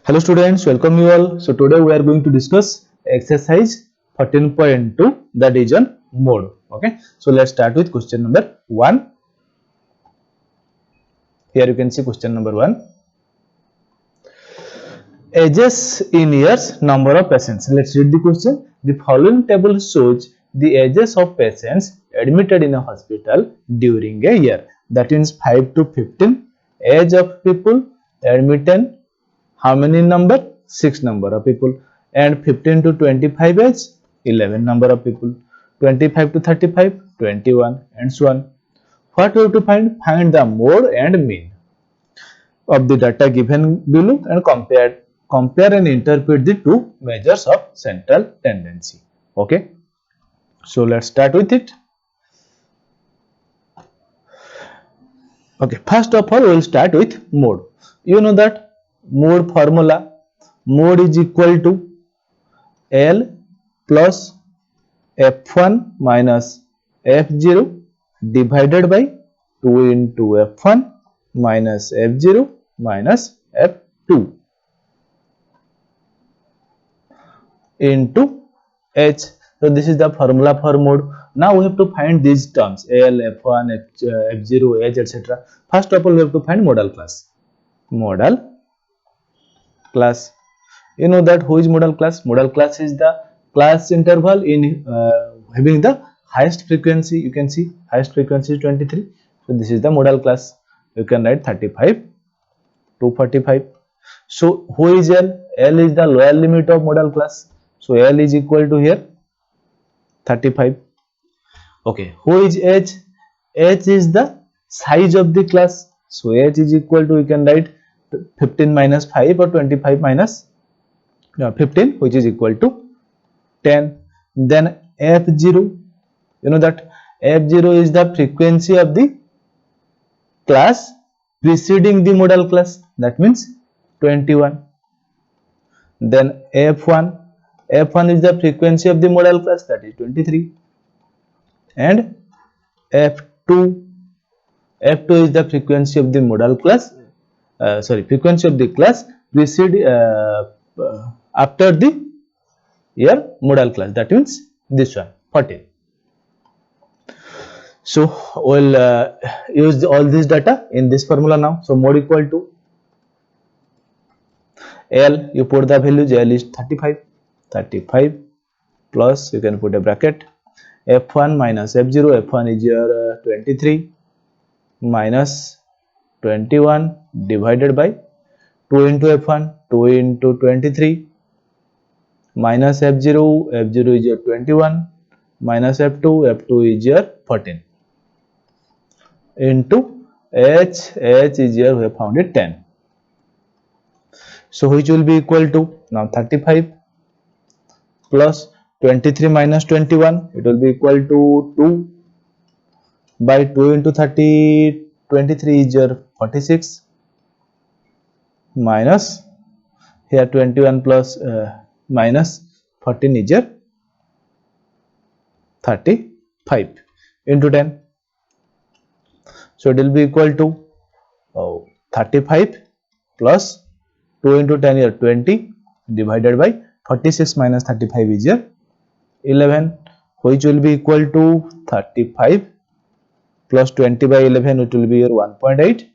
Hello students, welcome you all. So today we are going to discuss exercise 14.2, that is on mode. Okay, so let's start with question number 1. Here you can see question number 1. Ages in years, number of patients. Let's read the question. The following table shows the ages of patients admitted in a hospital during a year. That means 5 to 15 age of people admitted. How many number? 6 number of people. And 15 to 25 age, 11 number of people. 25 to 35, 21, and so on. What we have to find? Find the mode and mean of the data given below and compare and interpret the two measures of central tendency. Okay, so let's start with it. Okay, first of all we will start with mode. You know that mode formula. Mode is equal to L plus F1 minus F0 divided by 2 into F1 minus F0 minus F2 into H. So this is the formula for mode. Now we have to find these terms L, F1, F0, H, etc. First of all we have to find modal class. Modal class. You know that who is modal class? Modal class is the class interval in having the highest frequency. You can see highest frequency is 23. So this is the modal class. You can write 35 to 45. So who is L? L is the lower limit of modal class. So L is equal to here 35. Okay. Who is H? H is the size of the class. So H is equal to, you can write 15 minus 5 or 25 minus 15, which is equal to 10. Then F0, you know that F0 is the frequency of the class preceding the modal class, that means 21. Then F1 is the frequency of the modal class, that is 23. And F2 is the frequency of the modal class, frequency of the class preceding after the year modal class, that means this one 14. So we'll use all this data in this formula now. So mode equal to L, you put the values. L is 35 plus, you can put a bracket, F1 minus F0. F1 is your 23 minus 21 divided by 2 into F1, 2 into 23 minus F0 is your 21 minus F2 is your 14 into H is your, we have found it 10. So which will be equal to, now 35 plus 23 minus 21, it will be equal to 2 by 2 into 30, 23 is your 46 minus here 21 plus minus 14 is your 35 into 10. So it will be equal to 35 plus 2 into 10 here 20 divided by 46 minus 35 is your 11, which will be equal to 35 plus 20 by 11, it will be your 1.8.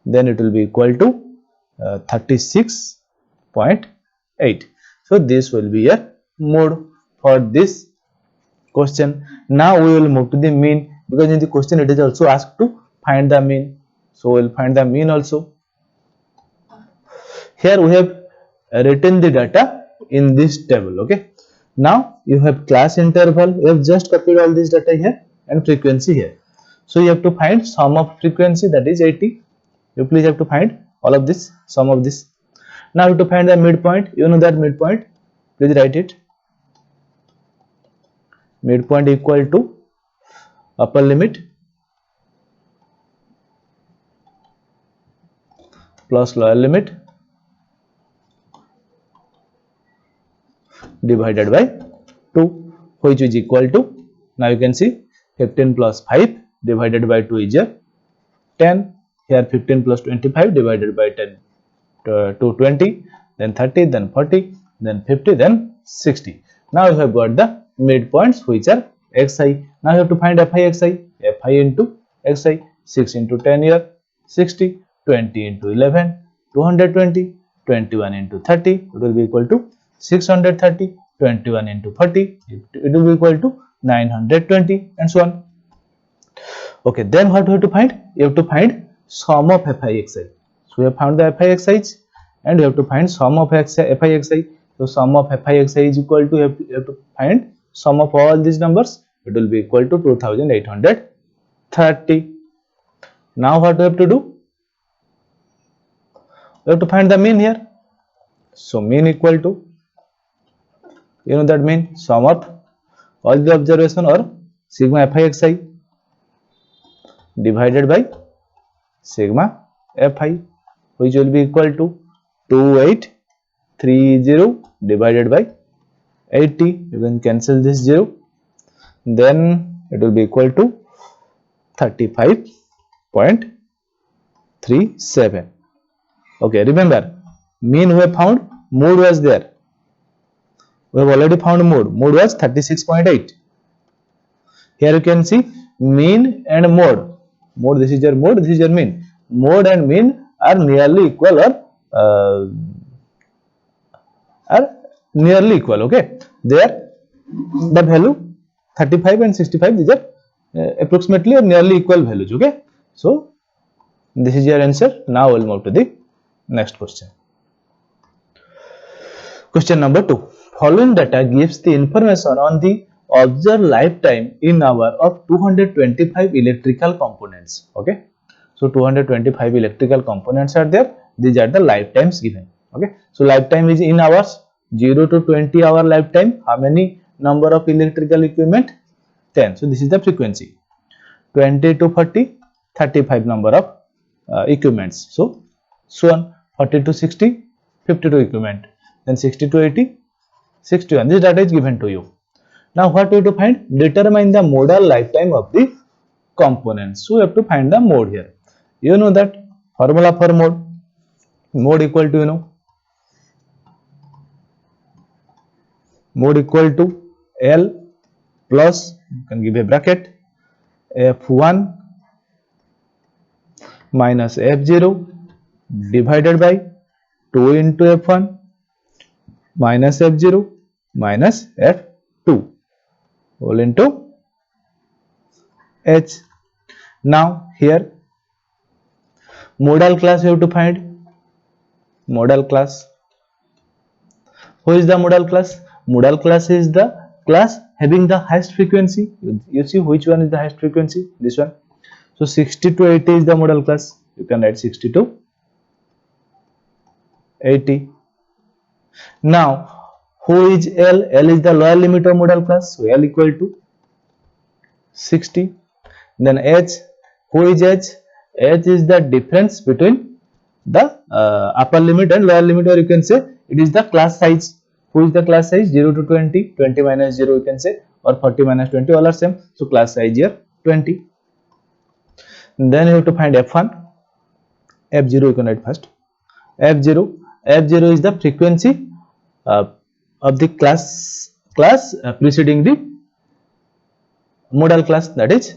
Then it will be equal to 36.8. So this will be a mode for this question. Now we will move to the mean, because in the question it is also asked to find the mean. So we will find the mean also. Here we have written the data in this table. Okay. Now you have class interval. You have just copied all this data here and frequency here. So you have to find sum of frequency, that is 80. You please have to find all of this, sum of this. Now you have to find the midpoint. You know that midpoint. Please write it. Midpoint equal to upper limit plus lower limit divided by 2, which is equal to, now you can see 15 plus 5 divided by 2 is 10. Here 15 plus 25 divided by 10 to 20. then 30, then 40, then 50, then 60. Now you have got the midpoints which are xi. Now you have to find fi xi. Fi into xi, 6 into 10 here, 60, 20 into 11, 220, 21 into 30, it will be equal to 630, 21 into 40, it will be equal to 920, and so on. Okay, then what we have to find? You have to find sum of fi xi. So we have found the fi xi and you have to find sum of fi xi. So sum of fi xi is equal to, you have to find sum of all these numbers. It will be equal to 2830. Now what we have to do? We have to find the mean here. So mean equal to, you know that mean, sum of all the observation or sigma fi xi divided by sigma fi, which will be equal to 2830 divided by 80. You can cancel this 0. Then it will be equal to 35.37. Okay, remember, mean we have found, mode was there. We have already found mode. Mode was 36.8. Here you can see mean and mode. Mode, this is your mode, this is your mean. Mode and mean are nearly equal or okay. There the value 35 and 65, these are approximately or nearly equal values. Okay, so this is your answer. Now we'll move to the next question. Question number 2. Following data gives the information on the observed lifetime in hour of 225 electrical components. Okay, so 225 electrical components are there. These are the lifetimes given. Okay, so lifetime is in hours. 0 to 20 hour lifetime. How many number of electrical equipment? 10. So this is the frequency. 20 to 40, 35 number of equipments. So on 40 to 60, 52 equipment. Then 60 to 80, 61. This data is given to you. Now what we have to find? Determine the modal lifetime of the components. So we have to find the mode here. You know that formula for mode. Mode equal to, you know, mode equal to L plus, you can give a bracket, F1 minus F0 divided by 2 into F1 minus F0 minus F2 whole into H. Now here modal class you have to find. Modal class. Who is the modal class? Modal class is the class having the highest frequency. You see which one is the highest frequency? This one. So 60 to 80 is the modal class. You can write 60 to 80. Now who is L? L is the lower limit of modal class. So L equal to 60. Then H. Who is H? H is the difference between the upper limit and lower limit, or you can say it is the class size. Who is the class size? 0 to 20, 20 minus 0 you can say, or 40 minus 20, all are same. So class size here 20. Then you have to find F1. F0 you can write first. F0 is the frequency of the class preceding the modal class, that is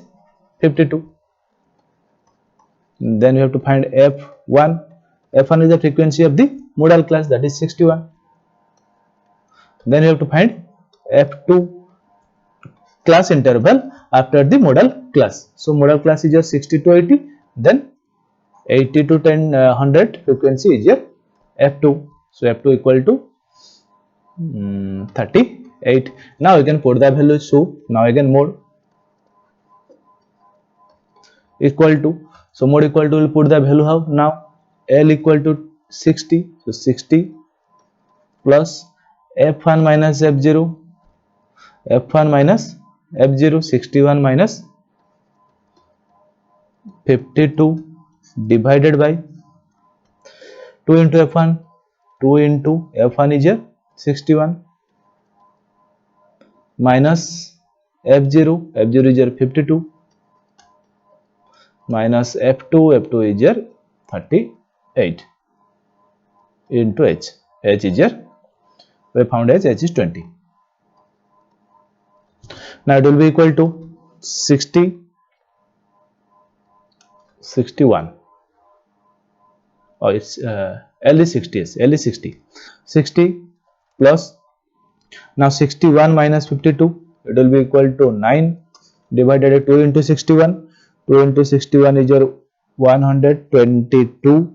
52. Then you have to find F1. F1 is the frequency of the modal class, that is 61. Then you have to find F2, class interval after the modal class. So modal class is your 60 to 80. Then 80 to 100 frequency is your F2. So F2 equal to 38. Now you can put the value. So now again mode equal to, so mode equal to, will put the value how? Now L equal to 60. So 60 plus F1 minus F0, F1 minus F0, 61 minus 52 divided by 2 into F1, 2 into F1 is here 61 minus F0, F0 is here 52 minus F2, F2 is here 38 into H. H is your, we found H is 20. Now it will be equal to 60, 61. Oh, it's L is 60. Yes, L is 60. 60 plus, now 61 minus 52, it will be equal to 9 divided by 2 into 61. 2 into 61 is your 122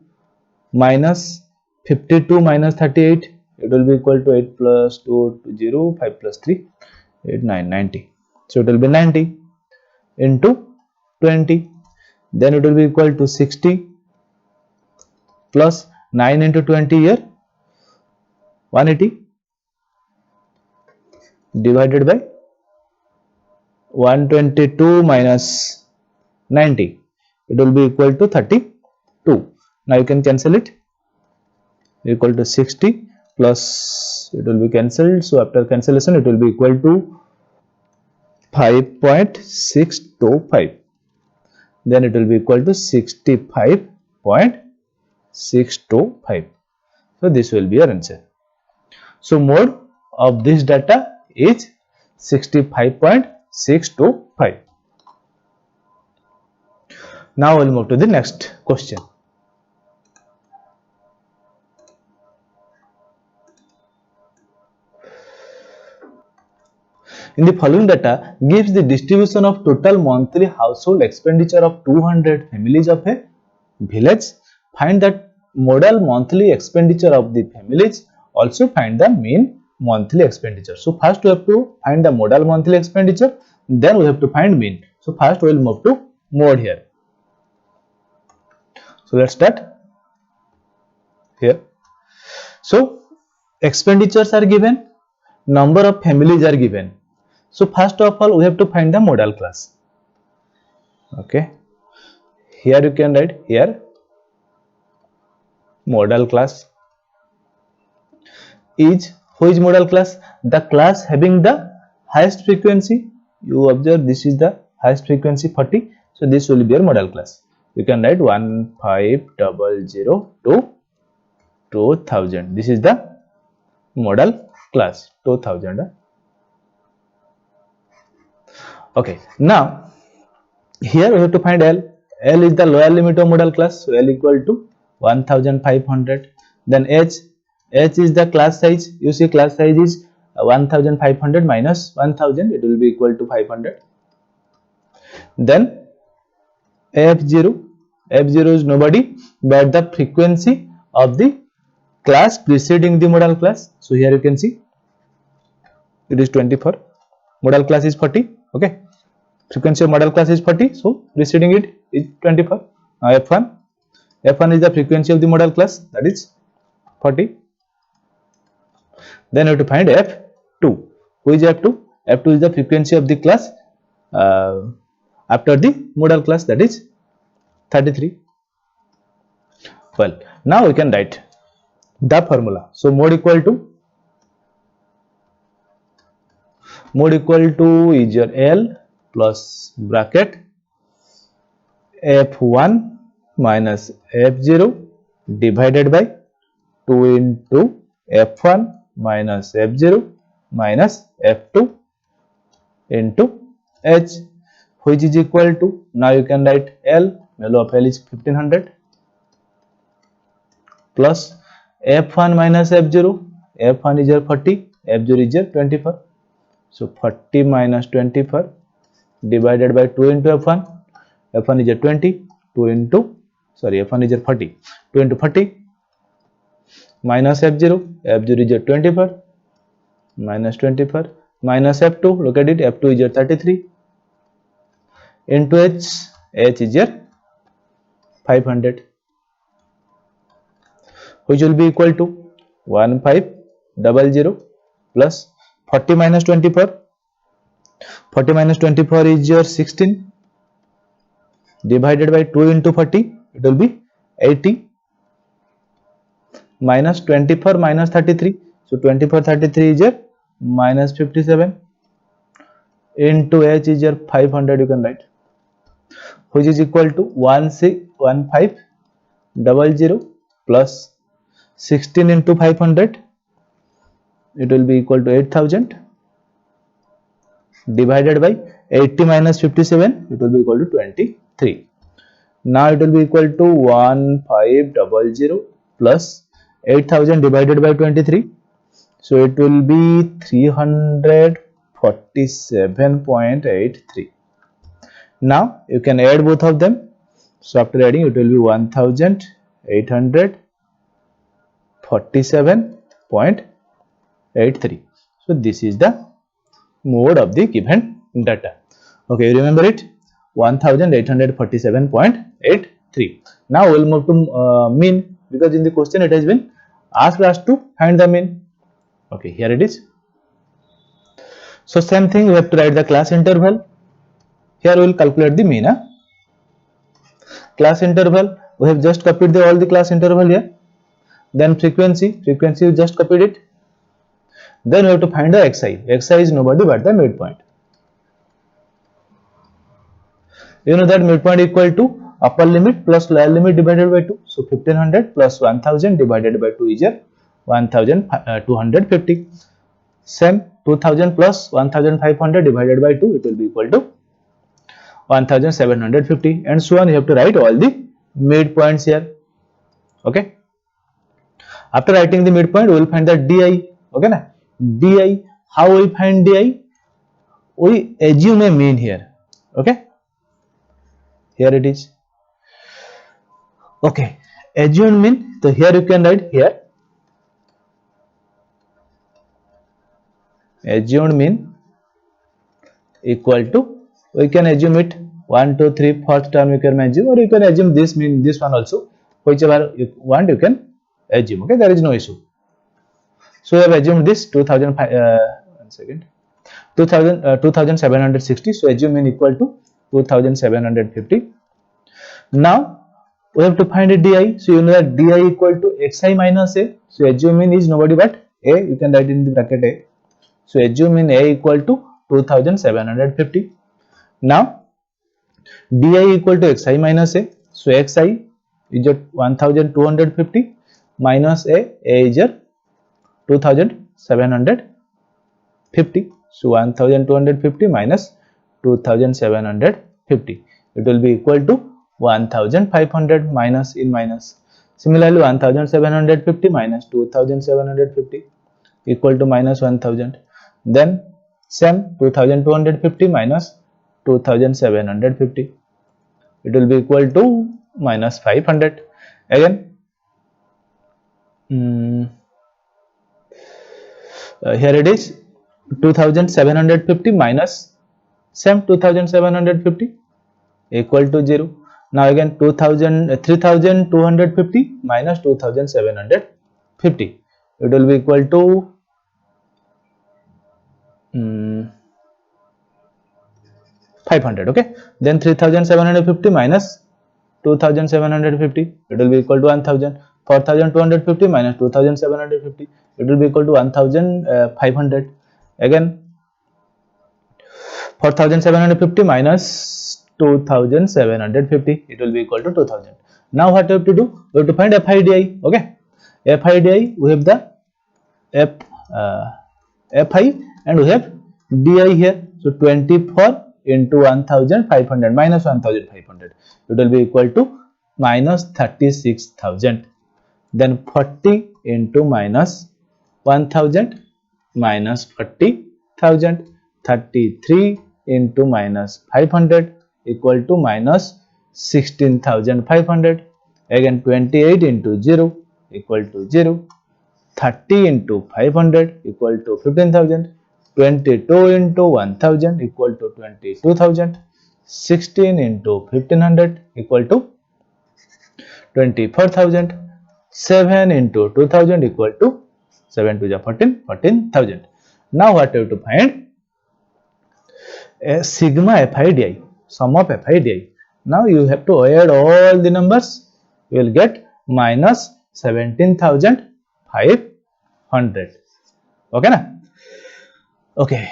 minus 52 minus 38, it will be equal to 8 plus 2, 0, 5 plus 3, 8, 9, 90. So it will be 90 into 20. Then it will be equal to 60 plus 9 into 20 here, 180 divided by 122 minus 90, it will be equal to 32. Now you can cancel it, equal to 60 plus, it will be cancelled, so after cancellation it will be equal to 5.625, then it will be equal to 65.625. so this will be your answer. So mode of this data is 65.625. Now we'll move to the next question. In the following data gives the distribution of total monthly household expenditure of 200 families of a village. Find that modal monthly expenditure of the families. Also find the mean monthly expenditure. So first we have to find the modal monthly expenditure, then we have to find mean. So first we will move to mode here. So let's start here. So expenditures are given, number of families are given. So first of all we have to find the modal class. Okay, here you can write here modal class is, who is modal class? The class having the highest frequency. You observe this is the highest frequency 40, so this will be your modal class. You can write 1500 to 2000. This is the modal class 2000. Okay, now here we have to find L. L is the lower limit of modal class, so L equal to 1500. Then H is the class size. You see class size is 1500 minus 1000, it will be equal to 500. Then F0 is nobody but the frequency of the class preceding the modal class. So here you can see it is 24. Modal class is 40. Okay, frequency of modal class is 40, so preceding it is 24. Now F1 is the frequency of the modal class, that is 40. Then you have to find F2. Who is F2? F2 is the frequency of the class after the modal class, that is 33. Well, now we can write the formula. So mode equal to is your L plus bracket F1 minus F0 divided by 2 into F1 minus F0 minus F2 into H, which is equal to, now you can write L, value of L is 1500 plus F1 minus F0, F1 is your 40, F0 is your 24. So 40 minus 24 divided by 2 into F1, F1 is a 20, 2 into, sorry, F1 is a 40, 2 into 40 minus F0, F0 is a 24 minus 24 minus F2, look at it, F2 is a 33 into H is a 500, which will be equal to 1500 plus 40 minus 24, 40 minus 24 is your 16 divided by 2 into 40, it will be 80 minus 24 minus 33, so 24 33 is your minus 57 into H is your 500, you can write, which is equal to 1500 plus 16 into 500, it will be equal to 8000, divided by 80 minus 57, it will be equal to 23. Now it will be equal to 1500 plus 8000 divided by 23. So it will be 347.83. Now you can add both of them. So after adding, it will be 1847.83. So this is the mode of the given data. Okay, you remember it, 1847.83. Now we'll move to mean, because in the question it has been asked us to find the mean. Okay, here it is. So same thing, we have to write the class interval. Here we will calculate the mean. Class interval, we have just copied all the class interval here. Then frequency we just copied it. Then we have to find the xi. Xi is nobody but the midpoint. You know that midpoint equal to upper limit plus lower limit divided by 2. So 1500 plus 1000 divided by 2 is 1250. Same, 2000 plus 1500 divided by 2, it will be equal to 1750, and so on. You have to write all the midpoints here. Okay. After writing the midpoint, we will find the di. Okay na? Di. How we find di? We assume a mean here. Okay. Here it is. Okay. Assume mean. So here you can write here. Assumed mean equal to, we can assume it 1, 2, 3, fourth term you can assume, or you can assume this mean, this one also, whichever you want you can assume. Okay, there is no issue. So we have assumed this 2760. So assume mean equal to 2750. Now we have to find a di. So you know that di equal to xi minus a. So assume mean is nobody but a. You can write in the bracket a. So assume mean a equal to 2750. Now di equal to xi minus a. So xi is at 1250 minus a is at 2750. So 1250 minus 2750, it will be equal to 1500 minus in minus. Similarly, 1750 minus 2750 equal to minus 1000. Then same, 2250 minus 2750, it will be equal to minus 500. Again, here it is 2750 minus same 2750 equal to 0. Now again 3250 minus 2750, it will be equal to 500. Okay, then 3750 minus 2750, it will be equal to 1000. 4250 minus 2750, it will be equal to 1500. Again 4750 minus 2750, it will be equal to 2000. Now what we have to do? We have to find FIDI. Okay, FIDI, we have the FI and we have DI here. So 24 into 1500 minus 1500, it will be equal to minus 36,000. Then 40 into minus 1000 minus 40,000. 33 into minus 500 equal to minus 16,500. Again 28 into 0 equal to 0. 30 into 500 equal to 15,000. 22 into 1000 equal to 22,000. 16 into 1500 equal to 24,000. 7 into 2000 equal to 7 to the 14,000. Now what we have to find? Sigma FIDI, sum of FIDI. Now you have to add all the numbers, you will get minus 17,500. Okay na? Okay,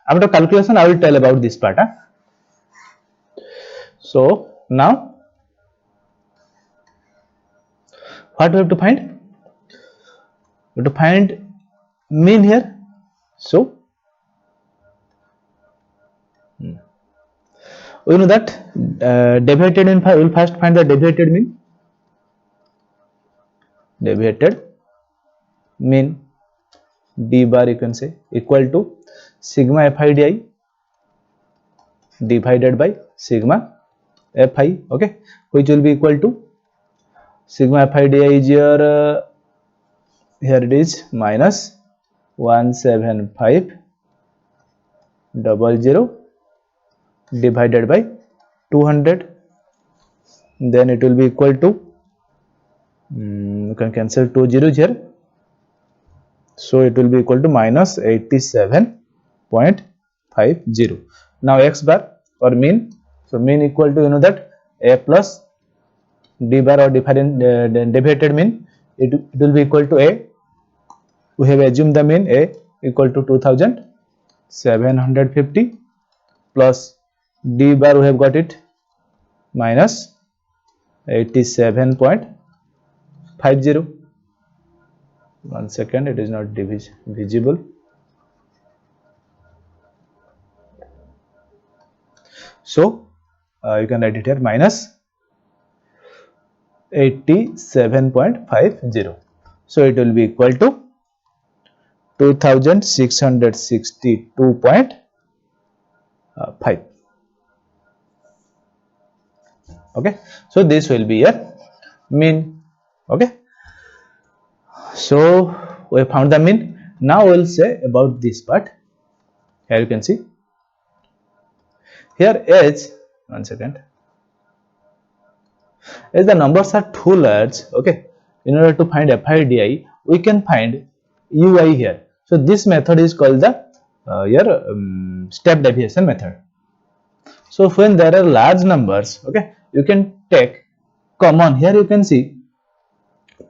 after calculation I will tell about this part. So now what we have to find? We have to find mean here. So we know that deviated mean, we will first find the deviated mean. Deviated mean d bar you can say equal to sigma fi divided by sigma fi, okay, which will be equal to sigma fi is your here it is minus 17500 divided by 200, then it will be equal to you can cancel 2 zeros here, so it will be equal to minus 87.50. Now x bar or mean, so mean equal to, you know that a plus d bar or deviated mean, it will be equal to a. We have assumed the mean a equal to 2750 plus d bar we have got it minus 87.50. One second, it is not visible. So you can write it here minus 87.50. So it will be equal to 2662.5. Okay, so this will be your mean. Okay, so we found the mean. Now we will say about this part. Here you can see here h, one second, as the numbers are too large, okay, in order to find FIDI we can find UI here. So this method is called the step deviation method. So when there are large numbers, okay, you can take common. Here you can see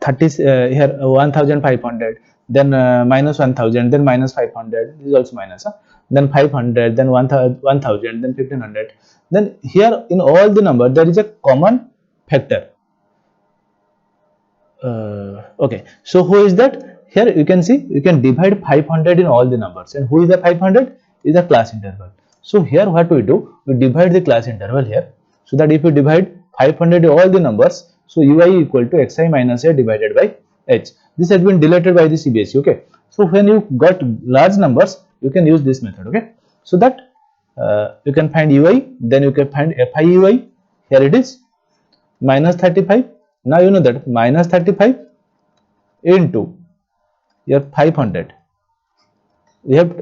30 here 1500, then minus 1000, then minus 500, this is also minus, then 500, then 1000, then 1500. Then here in all the number there is a common factor. Okay, so who is that? Here you can see you can divide 500 in all the numbers, and who is the 500? Is the class interval. So here what we do, we divide the class interval here, so that if you divide 500 in all the numbers, so ui equal to xi minus a divided by h. This has been deleted by the CBSE. Okay, so when you got large numbers, you can use this method. Okay, so that you can find ui, then you can find fiui. Here it is minus 35. Now you know that minus 35 into your 500. We have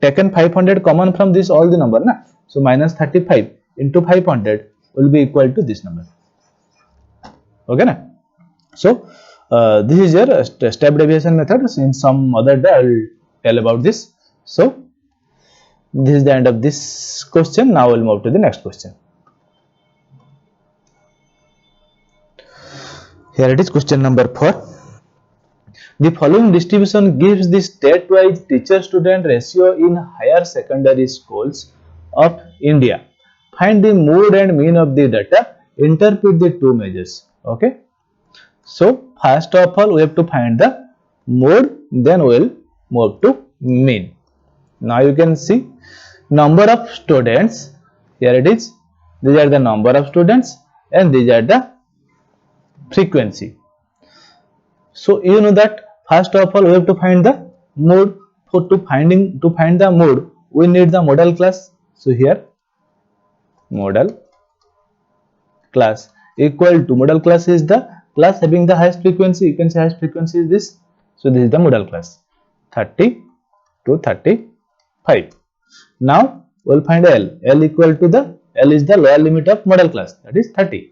taken 500 common from this all the number, na? So minus 35 into 500 will be equal to this number. Okay, na? So this is your step deviation method. In some other day I will tell about this. So this is the end of this question. Now we will move to the next question. Here it is, question number 4. The following distribution gives the state-wise teacher-student ratio in higher secondary schools of India. Find the mode and mean of the data. Interpret the two measures. Okay. So first of all, we have to find the mode. Then we will move to mean. Now you can see number of students. Here it is. These are the number of students, and these are the frequency. So you know that first of all we have to find the mode. For to find the mode, we need the model class. So here model class equal to, model class is the class having the highest frequency. You can say highest frequency is this. So this is the model class 30 to 35. Now we will find L. L equal to the, L is the lower limit of model class, that is 30.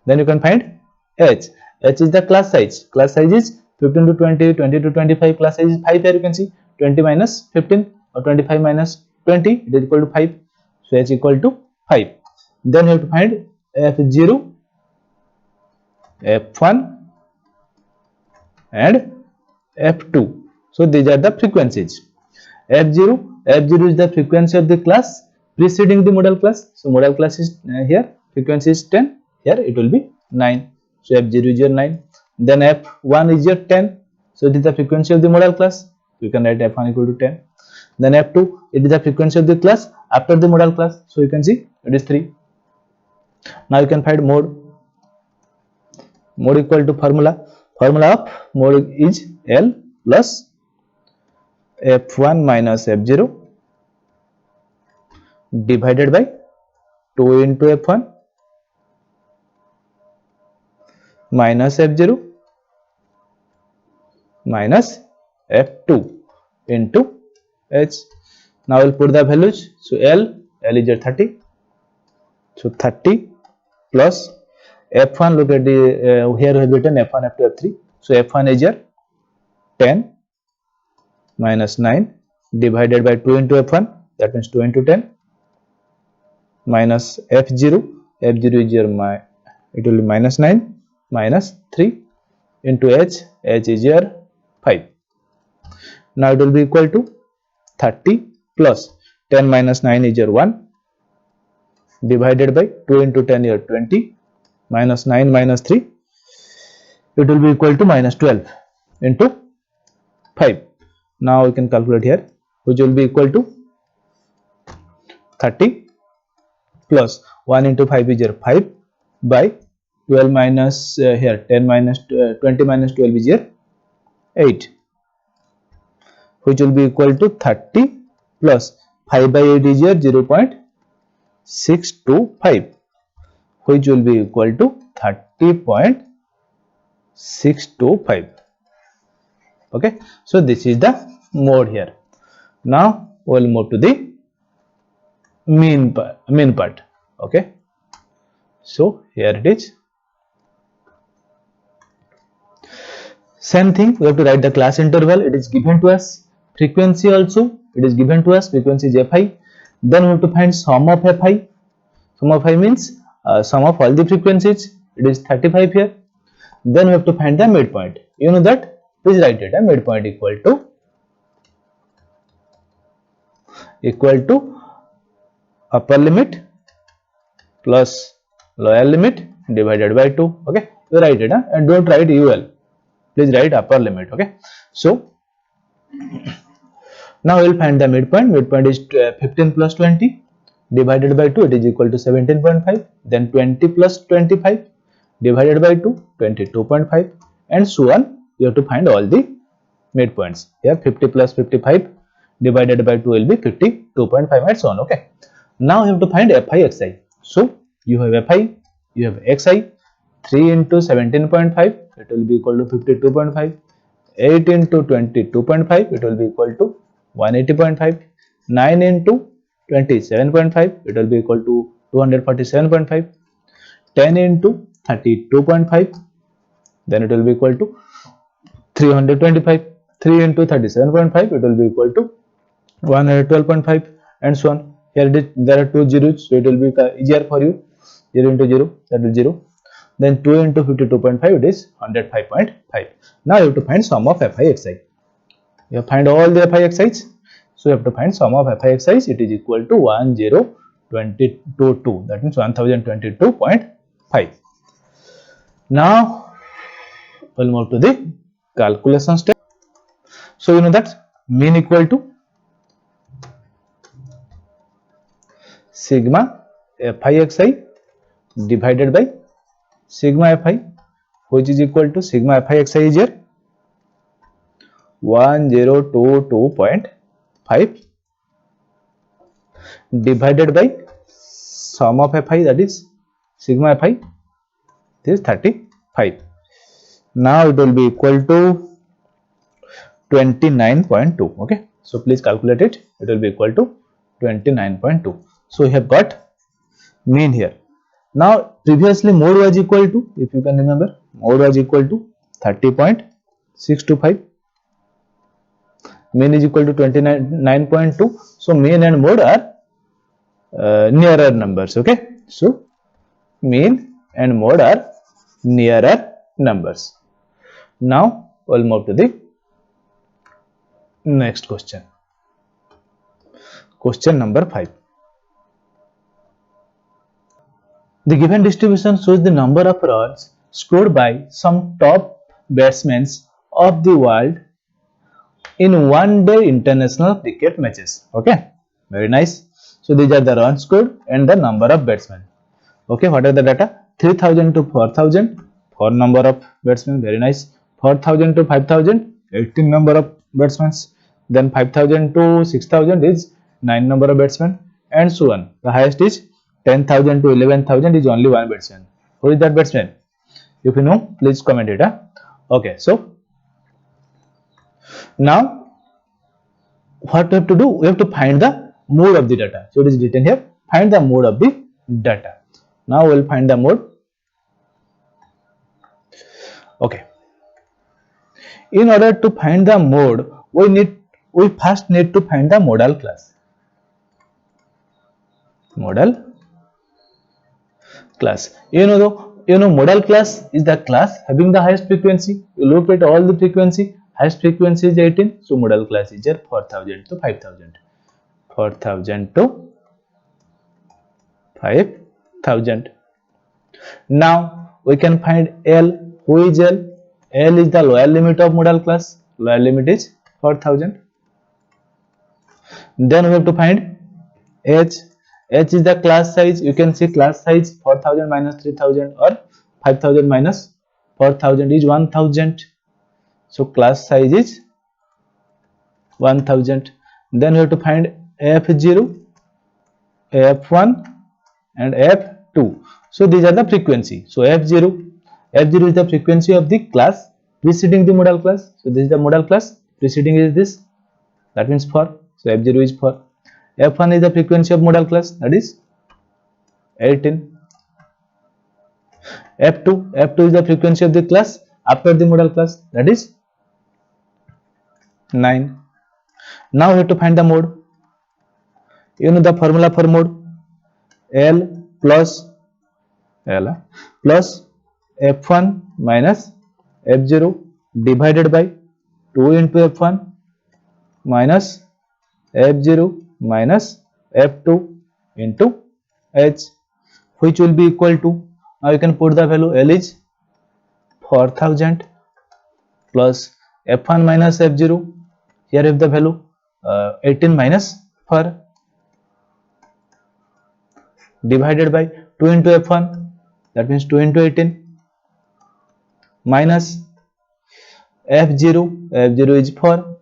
Then you can find H. H is the class size. Class size is 15 to 20, 20 to 25. Class size is 5. Here you can see 20 minus 15 or 25 minus 20, it is equal to 5. So H equal to 5. Then you have to find F0, F1 and F2. So these are the frequencies. F0 is the frequency of the class preceding the model class. So model class is here, frequency is 10. Here it will be 9. So F0 is your 9. Then F1 is your 10. So it is the frequency of the modal class. You can write f1 equal to 10. Then f2, it is the frequency of the class after the modal class. So you can see it is 3. Now you can find mode. Mode equal to formula of mode is L plus f1 minus f0 divided by 2 into f1 minus f0 minus f2 into h. Now we'll put the values. So L is at 30. So 30 plus f1, look at the here we have written f1, f2, f3. So f1 is here 10 minus 9 divided by 2 into f1, that means 2 into 10 minus f0 is here it will be minus 9 minus 3 into h is here 5. Now it will be equal to 30 plus 10 minus 9 is here 1 divided by 2 into 10 here 20 minus 9 minus 3, it will be equal to minus 12 into 5. Now we can calculate here, which will be equal to 30 plus 1 into 5 is here 5 by 12 minus here 10 minus 20 minus 12 is here 8, which will be equal to 30 plus 5 by 8 is here 0.625, which will be equal to 30.625. Okay, so this is the mode here. Now we will move to the mean part. Okay, so here it is. Same thing, we have to write the class interval. It is given to us. Frequency also it is given to us. Frequency is fi. Then we have to find sum of fi. Sum of fi means sum of all the frequencies. It is 35 here. Then we have to find the midpoint. You know that. Please write it. A midpoint equal to upper limit plus lower limit divided by 2. Okay, you write it, and don't write ul. Please write upper limit. Okay, so now we will find the midpoint. Midpoint is 15 plus 20 divided by 2, it is equal to 17.5. Then 20 plus 25 divided by 2, 22.5, and so on. You have to find all the midpoints. Here 50 plus 55 divided by 2 will be 52.5, and so on. Okay, now you have to find fi xi. So you have fi, you have xi. 3 into 17.5, it will be equal to 52.5. 8 into 22.5, it will be equal to 180.5. 9 into 27.5, it will be equal to 247.5. 10 into 32.5, then it will be equal to 325. 3 into 37.5, it will be equal to 112.5, and so on. Here there are two zeros, so it will be easier for you. 0 into 0, that is 0. Then 2 into 52.5, it is 105.5. Now you have to find sum of fi xi. You have to find all the fi xi's. So you have to find sum of fi xi's. It is equal to 1022, that means 1022.5. Now we'll move to the calculation step. So you know that mean equal to sigma fi xi divided by sigma fi, which is equal to sigma fi xi is here 1022.5 divided by sum of fi, that is sigma fi, this is 35. Now it will be equal to 29.2. Okay, so please calculate it. It will be equal to 29.2. So we have got mean here. Now previously mode was equal to, if you can remember, mode was equal to 30.625. Mean is equal to 29.2. So mean and mode are nearer numbers. Okay, so mean and mode are nearer numbers. Now we'll move to the next question. Question number 5. The given distribution shows the number of runs scored by some top batsmen of the world in one day international cricket matches. Okay, very nice. So these are the runs scored and the number of batsmen. Okay, what are the data? 3000 to 4000 for number of batsmen, very nice. 4000 to 5000, 18 number of batsmen. Then 5000 to 6000 is 9 number of batsmen, and so on. The highest is 10,000 to 11,000 is only one batsman. Who is that batsman? If you know, please comment it. Okay, so now what we have to do? We have to find the mode of the data. So it is written here, find the mode of the data. Now we will find the mode. Okay, in order to find the mode, we first need to find the modal class. Modal class. You know modal class is the class having the highest frequency. You look at all the frequency. Highest frequency is 18. So modal class is here 4000 to 5000. 4000 to 5000. Now we can find L. Who is L? L is the lower limit of modal class. Lower limit is 4000. Then we have to find H. H is the class size. You can see class size 4000 minus 3000 or 5000 minus 4000 is 1000. So class size is 1000. Then we have to find F0, F1 and F2. So these are the frequency. So F0 is the frequency of the class preceding the modal class. So this is the modal class, preceding is this, that means 4. So F0 is 4. F1 is the frequency of modal class, that is 18. F2 is the frequency of the class after the modal class, that is 9. Now we have to find the mode. You know the formula for mode, L plus F1 minus F0 divided by 2 into F1 minus F0 minus F2 into H, which will be equal to, now you can put the value, L is 4000 plus F1 minus F0, here is the value 18 minus 4 divided by 2 into F1, that means 2 into 18 minus F0 is 4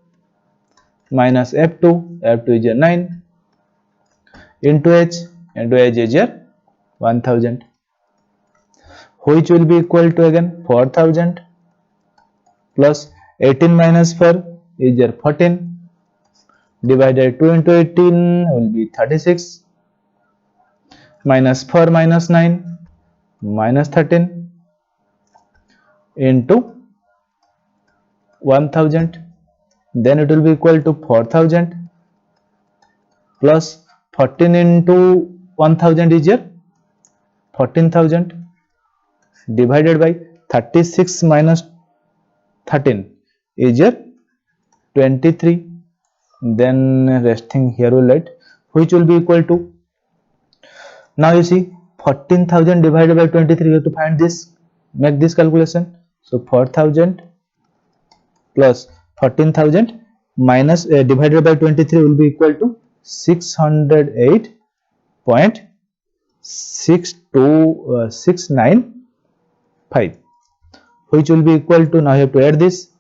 minus F2 is 9 into H is here 1000, which will be equal to again 4000 plus 18 minus 4 is here 14 divided 2 into 18 will be 36 minus 4 minus 9 minus 13 into 1000, then it will be equal to 4000 plus 14 into 1000 is here 14,000 divided by 36 minus 13 is here 23, then resting here will write, which will be equal to, now you see 14,000 divided by 23, you have to find this, make this calculation. So 4,000 plus 14,000 minus divided by 23 will be equal to 608.695, which will be equal to, now you have to add this,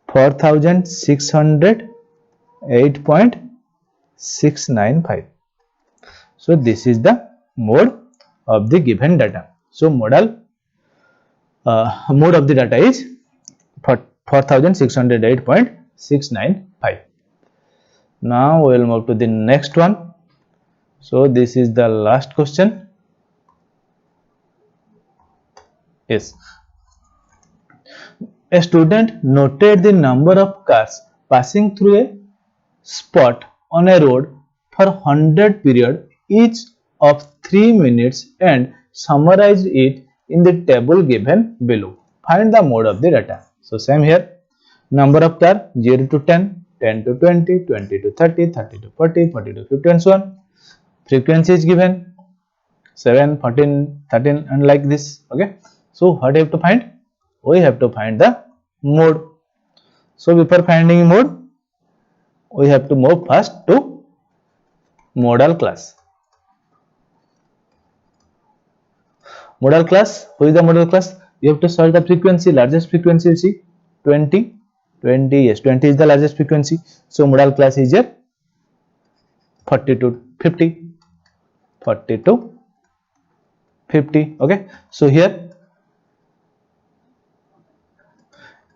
4608.695. So this is the mode of the given data. So mode of the data is 4608.695. Now we will move to the next one. So this is the last question. Yes, a student noted the number of cars passing through a spot on a road for 100 period each of 3 minutes and summarized it in the table given below. Find the mode of the data. So same here, number of car 0 to 10, 10 to 20, 20 to 30, 30 to 40, 40 to 50 and so on. Frequency is given 7, 14, 13 and like this. Okay. So what we have to find? We have to find the mode. So before finding mode, we have to move first to modal class. Modal class, who is the modal class? You have to search the frequency, largest frequency you see 20, yes, 20 is the largest frequency. So modal class is here 40 to 50, 40 to 50. Okay, so here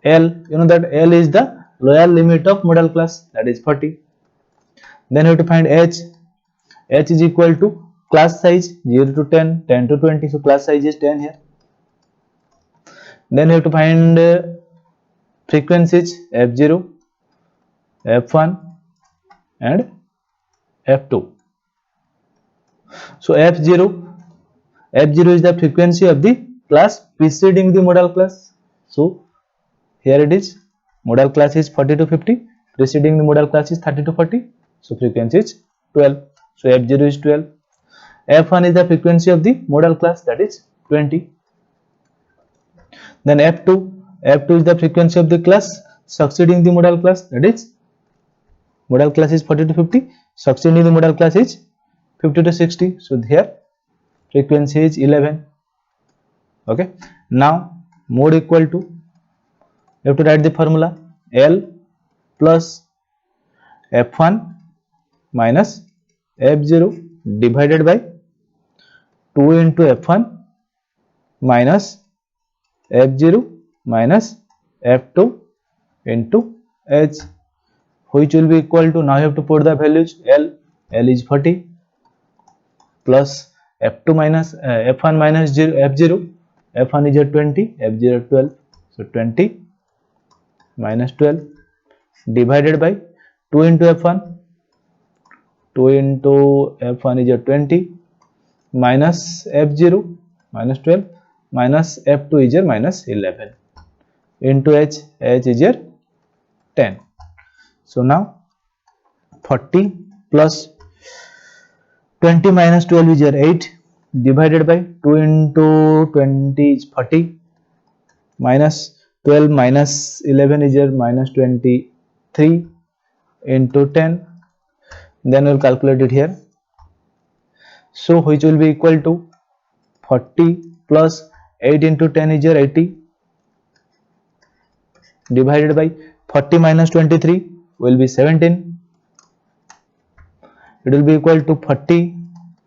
L, you know that L is the lower limit of modal class, that is 40. Then you have to find H. H is equal to class size 0 to 10, 10 to 20, so class size is 10 here. Then you have to find frequencies F0, F1 and F2. So F0 is the frequency of the class preceding the modal class. So here it is, modal class is 40 to 50, preceding the modal class is 30 to 40, so frequency is 12. So F0 is 12. F1 is the frequency of the modal class, that is 20. Then F2 is the frequency of the class succeeding the modal class, that is modal class is 40 to 50, succeeding the modal class is 50 to 60, so here frequency is 11. Okay, now mode equal to, you have to write the formula L plus F1 minus F0 divided by 2 into F1 minus F0 minus F2 into H, which will be equal to, now you have to put the values. L is 40 plus F2 minus F1 minus F0, F1 is 20, F0 12, so 20 minus 12 divided by 2 into F1, 2 into F1 is 20 minus F0 minus 12 minus F2 is minus 11 into H is 10. So now 40 plus 20 minus 12 is 8 divided by 2 into 20 is 40 minus 12 minus 11 is minus 23 into 10. Then we'll calculate it here. So which will be equal to 40 plus 8 into 10 is 80 divided by 40 minus 23 will be 17. It will be equal to 40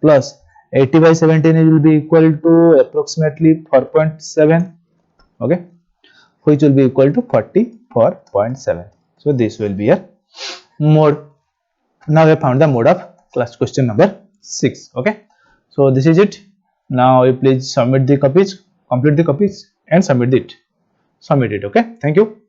plus 80 by 17, it will be equal to approximately 4.7. okay, which will be equal to 44.7. so this will be a mode. Now we have found the mode of class question number 6. okay, so this is it. Now you please submit the copies, complete the copies and submit it. Okay, thank you.